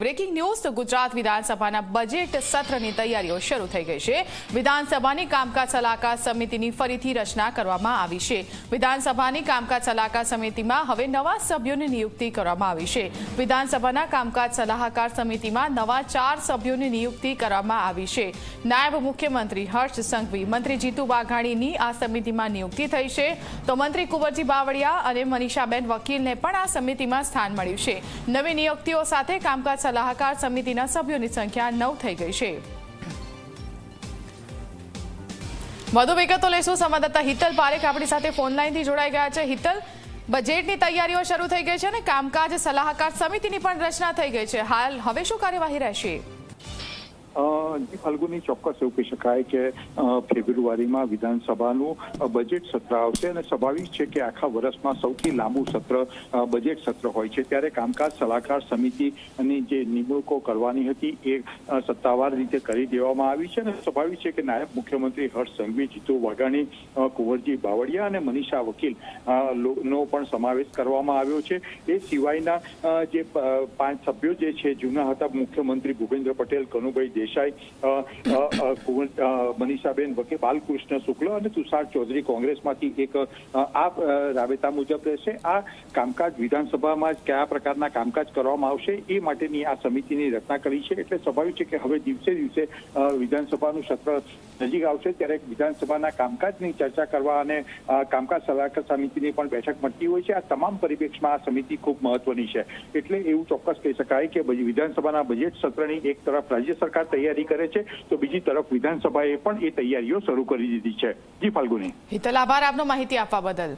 Breaking news તો ગુજરાત વિધાનસભાના budget સત્રની તૈયારીઓ શરૂ થઈ ગઈ છે। વિધાનસભાની કામકાજ સલાહકાર સમિતિની ફરીથી રચના કરવામાં આવી છે। વિધાનસભાની કામકાજ સલાહકાર સમિતિમાં હવે નવા સભ્યોની નિયુક્તિ કરવામાં આવી છે। વિધાનસભાના કામકાજ સલાહકાર સમિતિમાં નવા 4 સભ્યોની નિયુક્તિ કરવામાં આવી છે। નાયબ મુખ્યમંત્રી હર્ષ સંઘવી, મંત્રી જીતુ વાઘાણીની આ સમિતિમાં નિયુક્તિ થઈ છે, તો મંત્રી કુંવરજી બાવળિયા અને મનીષાબેન વકીલને પણ આ સમિતિમાં સ્થાન મળ્યું છે। નવી નિયુક્તિઓ સાથે કામકાજ સલાહકાર સમિતિના સભ્યોની સંખ્યા 9 થઈ ગઈ છે। વધુ વિગતો લઈશું સંવાદદાતા હિતલ પારેખ આપણી સાથે ફોન લાઈનથી જોડાઈ ગયા છે। હિતલ, બજેટની તૈયારીઓ શરૂ થઈ ગઈ છે અને કામકાજ સલાહકાર સમિતિની પણ રચના થઈ ગઈ છે। હાલ હવે શું કાર્યવાહી રહેશે? ફાલ્ગુની ચોક્કસ એવું કહી શકાય કે ફેબ્રુઆરીમાં વિધાનસભાનું બજેટ સત્ર આવશે અને સ્વાભાવિક છે કે આખા વર્ષમાં સૌથી લાંબુ સત્ર બજેટ સત્ર હોય છે। ત્યારે કામકાજ સલાહકાર સમિતિની જે નિમણૂકો કરવાની હતી એ સત્તાવાર રીતે કરી દેવામાં આવી છે અને સ્વાભાવિક છે કે નાયબ મુખ્યમંત્રી હર્ષ સંઘવી, જીતુ વાઘાણી, કુંવરજી બાવળિયા અને મનીષા વકીલ નો પણ સમાવેશ કરવામાં આવ્યો છે। એ સિવાયના જે 5 સભ્યો જે છે જૂના હતા મુખ્યમંત્રી ભૂપેન્દ્ર પટેલ, કનુભાઈ દેસાઈ, મનીષાબેન વકીલ, બાલકૃષ્ણ શુક્લ અને તુષાર ચૌધરી કોંગ્રેસમાંથી એક આ રાબેતા મુજબ રહેશે। આ કામકાજ વિધાનસભામાં કયા પ્રકારના કામકાજ કરવામાં આવશે એ માટેની આ સમિતિની રચના કરી છે। એટલે સ્વાભાવિક છે કે હવે દિવસે દિવસે વિધાનસભાનું સત્ર નજીક આવશે ત્યારે વિધાનસભાના કામકાજની ચર્ચા કરવા અને કામકાજ સલાહકાર સમિતિની પણ બેઠક મળતી હોય છે। આ તમામ પરિપ્રેક્ષમાં આ સમિતિ ખૂબ મહત્વની છે। એટલે એવું ચોક્કસ કહી શકાય કે વિધાનસભાના બજેટ સત્રની એક તરફ રાજ્ય સરકાર તૈયારી કરે છે તો બીજી તરફ વિધાનસભાએ પણ એ તૈયારીઓ શરૂ કરી દીધી છે। જી ફાલ્ગુની। હિતલ, આભાર આપનો માહિતી આપવા બદલ।